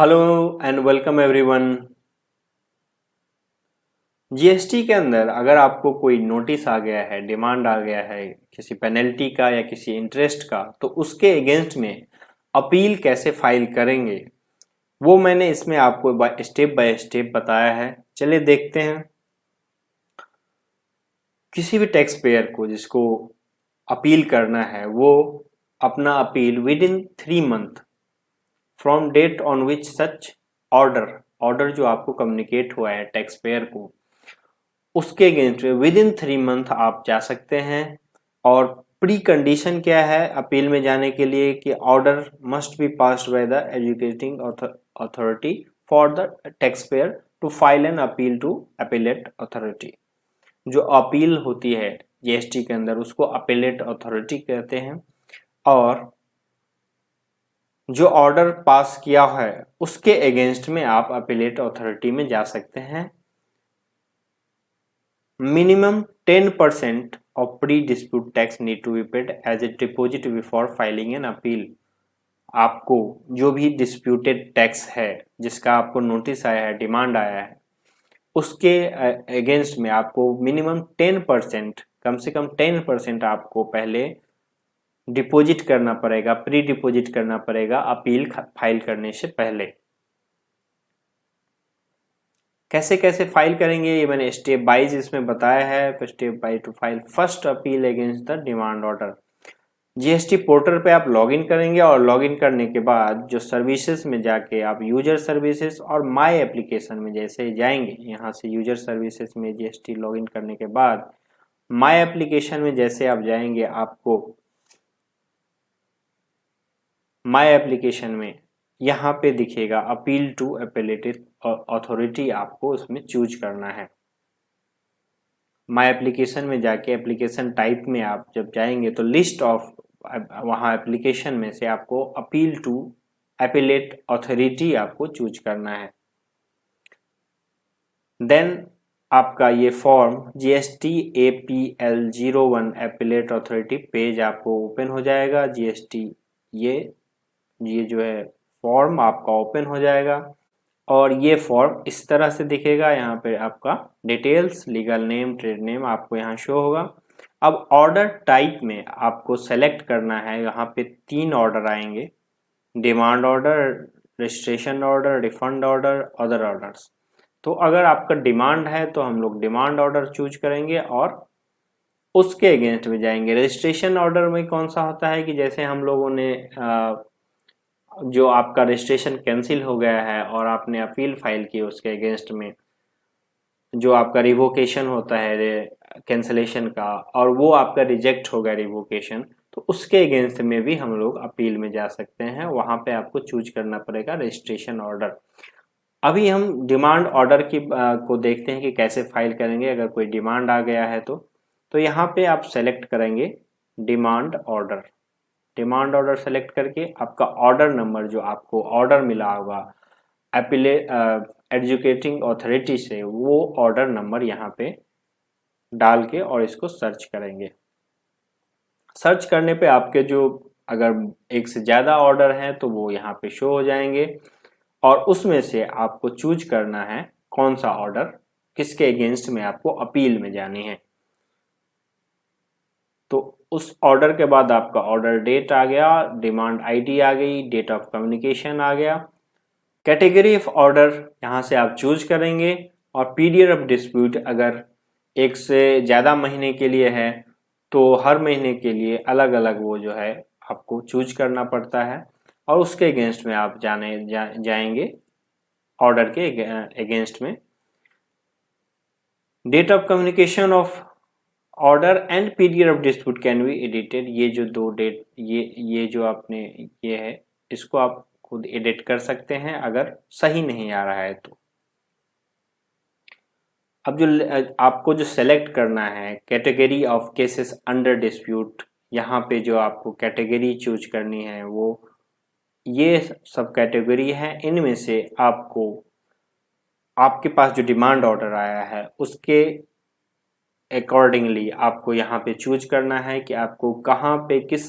Hello and welcome everyone. GST के अंदर अगर आपको कोई नोटिस आ गया है, डिमांड आ गया है किसी पेनल्टी का या किसी इंटरेस्ट का, तो उसके अगेंस्ट में अपील कैसे फाइल करेंगे वो मैंने इसमें आपको स्टेप बाय स्टेप बताया है। चलिए देखते हैं। किसी भी टैक्स पेयर को जिसको अपील करना है वो अपना appeal within 3 month from date on which such order order जो आपको कम्युनिकेट हुआ है टैक्स पेयर को, उसके अगेंस्ट में विद इन 3 मंथ आप जा सकते हैं। और प्री कंडीशन क्या है अपील में जाने के लिए कि order must be passed by the educating authority for the taxpayer to file an appeal to appellate authority. जो अपील होती है जीएसटी के अंदर उसको अपीलेट अथॉरिटी कहते हैं। और जो ऑर्डर पास किया है उसके अगेंस्ट में आप अपीलेट अथॉरिटी में जा सकते हैं। Minimum 10% of pre-dispute tax need to be paid as a deposit before filing an appeal। आपको जो भी डिस्प्यूटेड टैक्स है जिसका आपको नोटिस आया है, डिमांड आया है, उसके अगेंस्ट में आपको मिनिमम 10%, कम से कम 10% आपको पहले डिपॉजिट करना पड़ेगा, प्री डिपॉजिट करना पड़ेगा अपील फाइल करने से पहले। कैसे कैसे फाइल करेंगे ये मैंने स्टेप वाइज इसमें बताया है। Step wise to file first appeal against the demand order. GST portal पे आप लॉगिन करेंगे और लॉगिन करने के बाद जो सर्विसेज में जाके आप यूजर सर्विसेज और माय एप्लीकेशन में जैसे जाएंगे, यहाँ से यूजर सर्विसेज में जीएसटी लॉगिन करने के बाद माय एप्लीकेशन में जैसे आप जाएंगे, आपको माय एप्लीकेशन में यहाँ पे दिखेगा अपील टू अपीलेटेड अथॉरिटी, आपको उसमें चूज करना है। माय एप्लीकेशन में जाके एप्लीकेशन टाइप में आप जब जाएंगे तो लिस्ट ऑफ वहाँ एप्लीकेशन में से आपको अपील टू अपीलेट अथॉरिटी आपको चूज करना है। देन आपका ये form GST APL01 appellate authority page आपको ओपन हो जाएगा। जीएसटी ये जो है फॉर्म आपका ओपन हो जाएगा और ये फॉर्म इस तरह से दिखेगा। यहाँ पे आपका details, legal name, trade name आपको यहाँ शो होगा। अब ऑर्डर टाइप में आपको सेलेक्ट करना है। यहाँ पे 3 ऑर्डर आएंगे, demand order, registration order, refund order, other orders. तो अगर आपका डिमांड है तो हम लोग डिमांड ऑर्डर चूज करेंगे और उसके अगेंस्ट में जाएंगे। रजिस्ट्रेशन ऑर्डर में कौन सा होता है कि जैसे हम लोगों ने जो आपका रजिस्ट्रेशन कैंसिल हो गया है और आपने अपील फाइल की उसके अगेंस्ट में, जो आपका रिवोकेशन होता है कैंसिलेशन का और वो आपका रिजेक्ट हो गया रिवोकेशन, तो उसके अगेंस्ट में भी हम लोग अपील में जा सकते हैं। वहाँ पे आपको चूज करना पड़ेगा रजिस्ट्रेशन ऑर्डर। अभी हम डिमांड ऑर्डर की को देखते हैं कि कैसे फाइल करेंगे अगर कोई डिमांड आ गया है तो यहाँ पे आप सेलेक्ट करेंगे demand order. Demand order select करके आपका ऑर्डर नंबर जो आपको ऑर्डर मिला होगा अपीले एजुकेटिंग अथॉरिटी से, वो ऑर्डर नंबर यहाँ पे डाल के और इसको सर्च करेंगे। सर्च करने पे आपके जो अगर एक से ज़्यादा ऑर्डर हैं तो वो यहाँ पे शो हो जाएंगे और उसमें से आपको चूज करना है कौन सा ऑर्डर, किसके अगेंस्ट में आपको अपील में जानी है। तो उस ऑर्डर के बाद आपका ऑर्डर डेट आ गया, डिमांड आईडी आ गई, डेट ऑफ कम्युनिकेशन आ गया, कैटेगरी ऑफ ऑर्डर यहाँ से आप चूज करेंगे और पीरियड ऑफ डिस्प्यूट अगर एक से ज़्यादा महीने के लिए है तो हर महीने के लिए अलग अलग वो जो है आपको चूज करना पड़ता है और उसके अगेंस्ट में आप जाएंगे ऑर्डर के अगेंस्ट में। Date of communication of order and period of dispute can be edited. ये जो दो डेट ये जो आपने ये है इसको आप खुद एडिट कर सकते हैं अगर सही नहीं आ रहा है तो। अब जो आपको जो सेलेक्ट करना है category of cases under dispute, यहाँ पे जो आपको कैटेगरी चूज करनी है वो ये सब कैटेगरी है। इनमें से आपको आपके पास जो डिमांड ऑर्डर आया है उसके अकॉर्डिंगली आपको यहाँ पे चूज करना है कि आपको कहाँ पे किस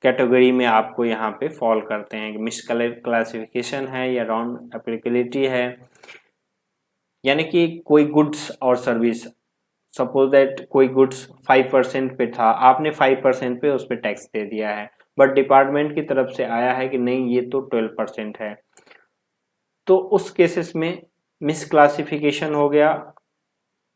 कैटेगरी में आपको यहाँ पे फॉल करते हैं, मिस क्लासिफिकेशन है या रॉन्ग एप्लीकेबिलिटी है, यानी कि कोई गुड्स और सर्विस, सपोज दैट कोई गुड्स 5% पे था, आपने 5% पे उस पर टैक्स दे दिया है, बट डिपार्टमेंट की तरफ से आया है कि नहीं ये तो 12% है, तो उस केसेस में मिसक्लासिफिकेशन हो गया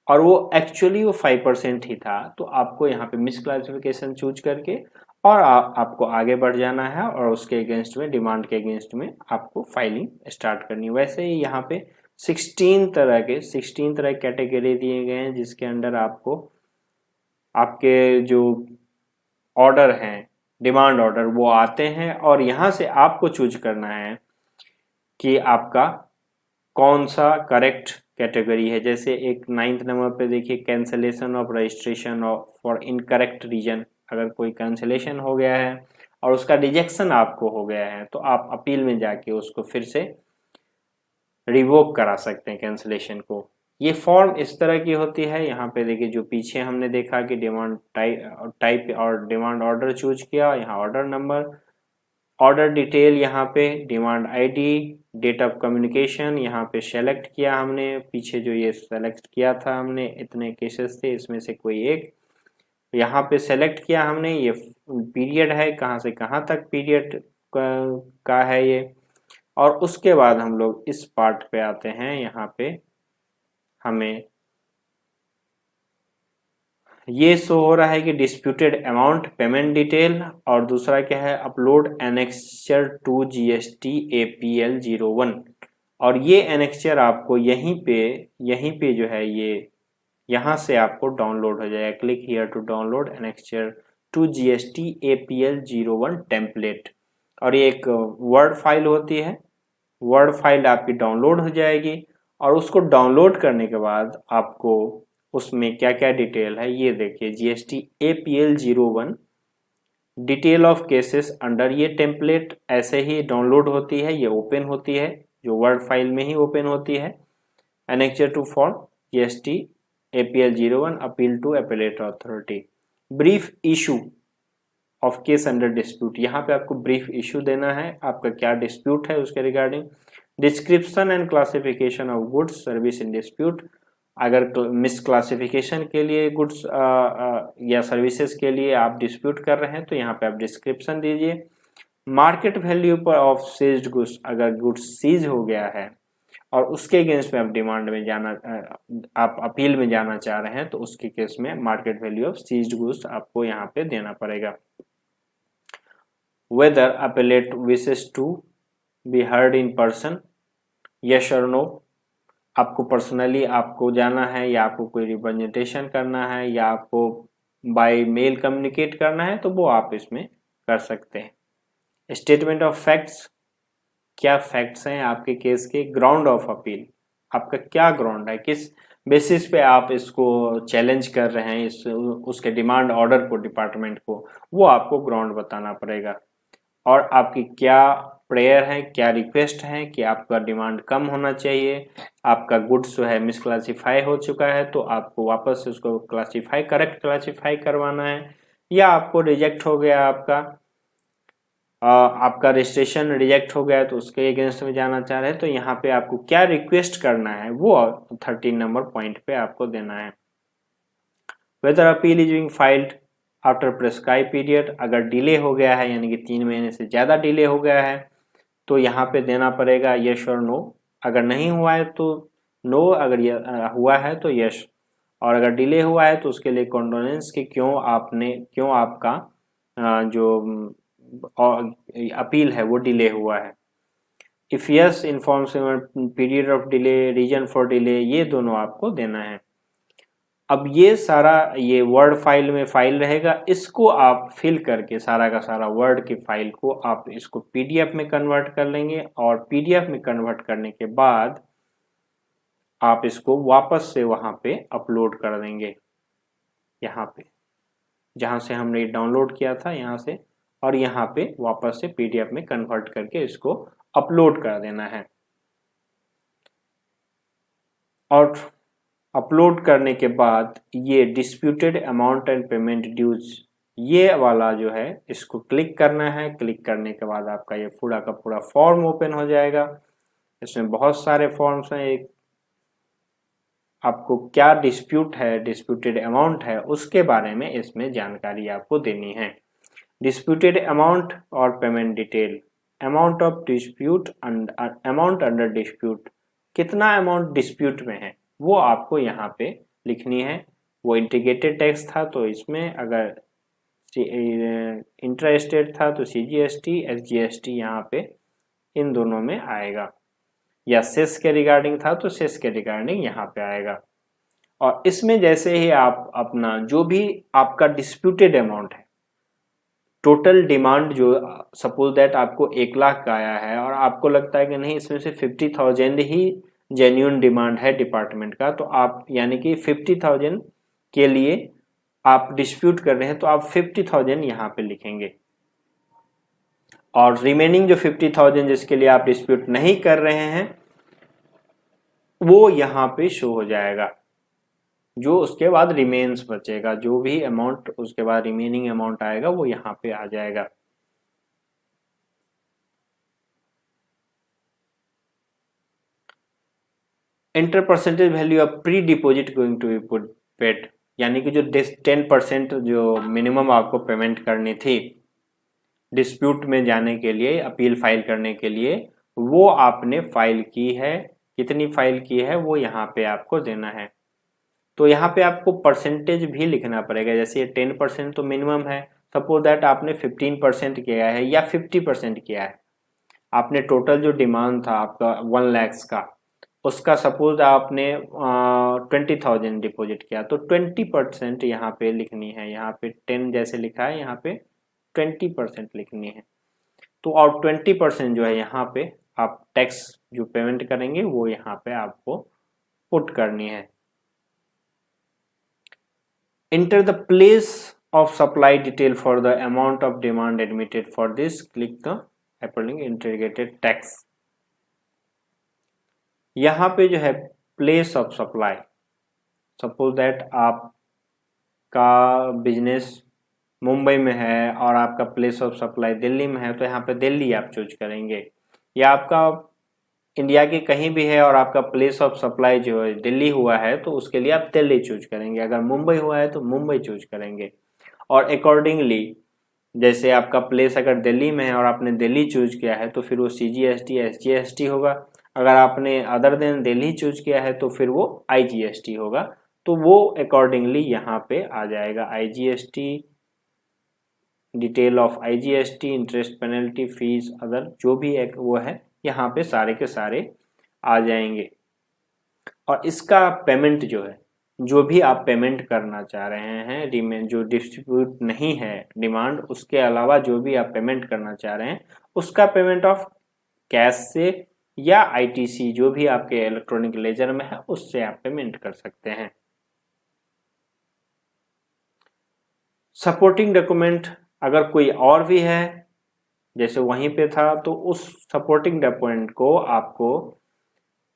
और वो एक्चुअली वो 5% ही था, तो आपको यहाँ पे मिसक्लासिफिकेशन चूज करके और आपको आगे बढ़ जाना है और उसके अगेंस्ट में, डिमांड के अगेंस्ट में आपको फाइलिंग स्टार्ट करनी है। वैसे ही यहाँ पे 16 तरह कैटेगरी दिए गए हैं जिसके अंडर आपको आपके जो ऑर्डर हैं, डिमांड ऑर्डर, वो आते हैं और यहाँ से आपको चूज करना है कि आपका कौन सा करेक्ट कैटेगरी है। जैसे एक 9th नंबर पे देखिए, cancellation of registration of for incorrect reason, अगर कोई कैंसलेशन हो गया है और उसका रिजेक्शन आपको हो गया है तो आप अपील में जाके उसको फिर से रिवोक करा सकते हैं कैंसलेशन को। ये फॉर्म इस तरह की होती है। यहाँ पे देखिए जो पीछे हमने देखा कि डिमांड टाइप और डिमांड ऑर्डर चूज किया, यहाँ ऑर्डर नंबर, ऑर्डर डिटेल, यहाँ पे demand ID, date of communication यहाँ पे सेलेक्ट किया हमने, पीछे जो ये सेलेक्ट किया था हमने, इतने केसेस थे इसमें से कोई एक यहाँ पे सेलेक्ट किया हमने। ये पीरियड है, कहाँ से कहाँ तक पीरियड का है ये, और उसके बाद हम लोग इस पार्ट पे आते हैं। यहाँ पे हमें ये शो हो रहा है कि डिस्प्यूटेड अमाउंट, पेमेंट डिटेल, और दूसरा क्या है, upload annexure to GST APL 01, और ये एनेक्चर आपको यहीं पे जो है ये यहाँ से आपको डाउनलोड हो जाएगा। Click here to download annexure to GST APL 01 template, और ये एक वर्ड फाइल होती है, वर्ड फाइल आपकी डाउनलोड हो जाएगी और उसको डाउनलोड करने के बाद आपको उसमें क्या क्या डिटेल है ये देखिए। GST APL 01 detail of cases under, ये टेम्पलेट ऐसे ही डाउनलोड होती है, ये ओपन होती है, जो वर्ड फाइल में ही ओपन होती है। Annexure to form GST APL 01 appeal to appellate authority, brief issue of case under dispute, यहाँ पे आपको ब्रीफ इशू देना है, आपका क्या डिस्प्यूट है उसके regarding. Description and classification of goods service in dispute, अगर मिस क्लासिफिकेशन के लिए गुड्स या सर्विसेज के लिए आप डिस्प्यूट कर रहे हैं तो यहाँ पे आप डिस्क्रिप्शन दीजिए। मार्केट वैल्यू पर ऑफ सीज्ड गुड्स, अगर गुड्स सीज हो गया है और उसके अगेंस्ट में आप डिमांड में जाना, आप अपील में जाना चाह रहे हैं तो उसके केस में market value of seized goods आपको यहाँ पे देना पड़ेगा। Whether appellate wishes to be heard in person, yes और नो, आपको पर्सनली आपको जाना है या आपको कोई रिप्रेजेंटेशन करना है या आपको बाय मेल कम्युनिकेट करना है तो वो आप इसमें कर सकते हैं। स्टेटमेंट ऑफ फैक्ट्स, क्या फैक्ट्स हैं आपके केस के। ग्राउंड ऑफ अपील, आपका क्या ग्राउंड है, किस बेसिस पे आप इसको चैलेंज कर रहे हैं, इस उसके डिमांड ऑर्डर को, डिपार्टमेंट को, वो आपको ग्राउंड बताना पड़ेगा। और आपकी क्या प्रेयर है, क्या रिक्वेस्ट है कि आपका डिमांड कम होना चाहिए, आपका गुड्स जो है मिसक्लासीफाई हो चुका है तो आपको वापस से उसको क्लासीफाई, करेक्ट क्लासीफाई करवाना है, या आपको रिजेक्ट हो गया, आपका रजिस्ट्रेशन रिजेक्ट हो गया है तो उसके अगेंस्ट में जाना चाह रहे हैं, तो यहाँ पे आपको क्या रिक्वेस्ट करना है वो 13 नंबर पॉइंट पे आपको देना है। Whether appeal is being filed after prescribe period, अगर डिले हो गया है यानी कि 3 महीने से ज़्यादा डिले हो गया है तो यहाँ पे देना पड़ेगा यस और नो, अगर नहीं हुआ है तो नो, अगर हुआ है तो यस, और अगर डिले हुआ है तो उसके लिए कंडोलेंस कि क्यों आपका जो अपील है वो डिले हुआ है। If yes informs period of delay, reason for delay, ये दोनों आपको देना है। अब ये सारा ये वर्ड फाइल में फाइल रहेगा, इसको आप फिल करके सारा का सारा वर्ड की फाइल को आप इसको पीडीएफ में कन्वर्ट कर लेंगे, और पीडीएफ में कन्वर्ट करने के बाद आप इसको वापस से वहां पे अपलोड कर देंगे, यहाँ पे जहां से हमने डाउनलोड किया था यहाँ से, और यहाँ पे वापस से पीडीएफ में कन्वर्ट करके इसको अपलोड कर देना है। और अपलोड करने के बाद ये disputed amount and payment dues ये वाला जो है इसको क्लिक करना है। क्लिक करने के बाद आपका ये पूरा का पूरा फॉर्म ओपन हो जाएगा। इसमें बहुत सारे फॉर्म्स हैं। एक आपको क्या डिस्प्यूट है, डिस्प्यूटेड अमाउंट है, उसके बारे में इसमें जानकारी आपको देनी है। डिस्प्यूटेड अमाउंट और payment detail, amount of dispute, amount under dispute, कितना अमाउंट डिस्प्यूट में है वो आपको यहाँ पे लिखनी है। वो इंटीग्रेटेड टैक्स था तो इसमें, अगर इंटर स्टेट था तो CGST SGST यहाँ पे इन दोनों में आएगा, या सेस के रिगार्डिंग था तो सेस के रिगार्डिंग यहाँ पे आएगा। और इसमें जैसे ही आप अपना जो भी आपका डिस्प्यूटेड अमाउंट है, टोटल डिमांड जो सपोज दैट आपको 1 लाख का आया है और आपको लगता है कि नहीं इसमें से 50,000 ही जेन्युइन डिमांड है डिपार्टमेंट का, तो आप यानी कि 50,000 के लिए आप डिस्प्यूट कर रहे हैं तो आप 50,000 यहाँ पे लिखेंगे। और रिमेनिंग जो 50,000 जिसके लिए आप डिस्प्यूट नहीं कर रहे हैं वो यहाँ पे शो हो जाएगा। जो उसके बाद रिमेन्स बचेगा, जो भी अमाउंट उसके बाद रिमेनिंग अमाउंट आएगा वो यहाँ पे आ जाएगा। Enter percentage value of pre deposit going to be put paid, यानी कि जो 10% जो मिनिमम आपको पेमेंट करनी थी डिस्प्यूट में जाने के लिए, अपील फाइल करने के लिए, वो आपने फाइल की है। कितनी फाइल की है वो यहाँ पे आपको देना है। तो यहाँ पे आपको परसेंटेज भी लिखना पड़ेगा। जैसे ये 10% तो मिनिमम है, सपोज दैट आपने 15% किया है या 50% किया है। आपने टोटल जो डिमांड था आपका 1 लाख का, उसका सपोज आपने 20,000 डिपॉजिट किया तो 20% यहाँ पे लिखनी है। यहाँ पे 10 जैसे लिखा है यहाँ पे 20% लिखनी है। तो और 20% जो है यहाँ पे आप टैक्स जो पेमेंट करेंगे वो यहाँ पे आपको पुट करनी है। Enter the place of supply detail for the amount of demand admitted. For this, click the hyperlink integrated tax. यहाँ पे जो है place of supply, suppose that आपका बिजनेस मुंबई में है और आपका प्लेस ऑफ सप्लाई दिल्ली में है तो यहाँ पे दिल्ली आप चूज करेंगे। या आपका इंडिया के कहीं भी है और आपका प्लेस ऑफ सप्लाई जो है दिल्ली हुआ है तो उसके लिए आप दिल्ली चूज करेंगे। अगर मुंबई हुआ है तो मुंबई चूज करेंगे। और अकॉर्डिंगली जैसे आपका प्लेस अगर दिल्ली में है और आपने दिल्ली चूज किया है तो फिर वो CGST SGST होगा। अगर आपने अदर देन दिल्ली चूज किया है तो फिर वो IGST होगा। तो वो अकॉर्डिंगली यहाँ पे आ जाएगा। IGST, detail of IGST, interest penalty fees other जो भी एक वो है यहाँ पे सारे के सारे आ जाएंगे। और इसका पेमेंट जो है, जो भी आप पेमेंट करना चाह रहे हैं, रिमेन जो डिस्ट्रीब्यूट नहीं है डिमांड, उसके अलावा जो भी आप पेमेंट करना चाह रहे हैं उसका पेमेंट ऑफ कैश से या ITC जो भी आपके इलेक्ट्रॉनिक लेजर में है उससे आप पेमेंट कर सकते हैं। सपोर्टिंग डॉक्यूमेंट अगर कोई और भी है जैसे वहीं पे था तो उस सपोर्टिंग डॉक्यूमेंट को आपको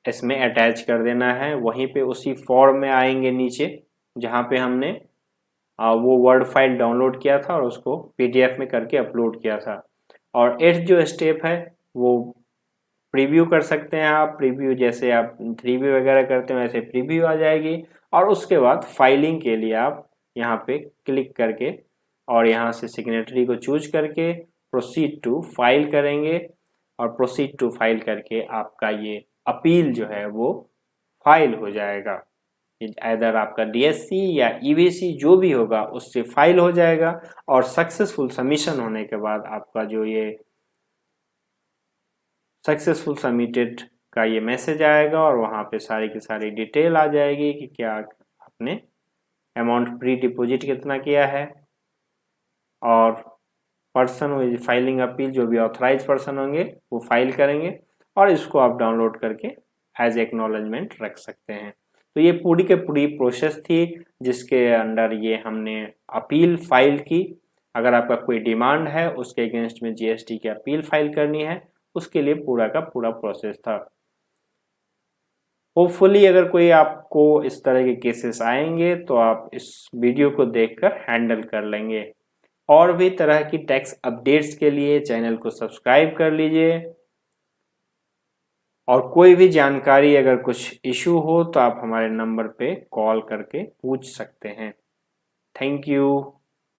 इसमें अटैच कर देना है। वहीं पे उसी फॉर्म में आएंगे नीचे जहाँ पे हमने वो वर्ड फाइल डाउनलोड किया था और उसको PDF में करके अपलोड किया था। और 8th जो स्टेप है वो प्रीव्यू कर सकते हैं आप। प्रीव्यू जैसे आप 3V वगैरह करते हैं वैसे प्रीव्यू आ जाएगी। और उसके बाद फाइलिंग के लिए आप यहाँ पे क्लिक करके और यहाँ से सिग्नेटरी को चूज करके प्रोसीड टू फाइल करेंगे। और प्रोसीड टू फाइल करके आपका ये अपील जो है वो फाइल हो जाएगा। इधर आपका DSC या EVC जो भी होगा उससे फाइल हो जाएगा। और सक्सेसफुल सबमिशन होने के बाद आपका जो ये सक्सेसफुल सबमिटेड का ये मैसेज आएगा और वहाँ पे सारी की सारी डिटेल आ जाएगी कि क्या आपने अमाउंट प्री डिपॉजिट कितना किया है। और पर्सन फाइलिंग अपील जो भी ऑथराइज पर्सन होंगे वो फाइल करेंगे और इसको आप डाउनलोड करके एज एक्नॉलेजमेंट रख सकते हैं। तो ये पूरी के पूरी प्रोसेस थी जिसके अंडर ये हमने अपील फाइल की। अगर आपका कोई डिमांड है उसके अगेंस्ट में GST की अपील फाइल करनी है उसके लिए पूरा का पूरा प्रोसेस था। होपफुली अगर कोई आपको इस तरह के केसेस आएंगे तो आप इस वीडियो को देखकर हैंडल कर लेंगे। और भी तरह की टैक्स अपडेट्स के लिए चैनल को सब्सक्राइब कर लीजिए। और कोई भी जानकारी अगर कुछ इशू हो तो आप हमारे नंबर पे कॉल करके पूछ सकते हैं। Thank you.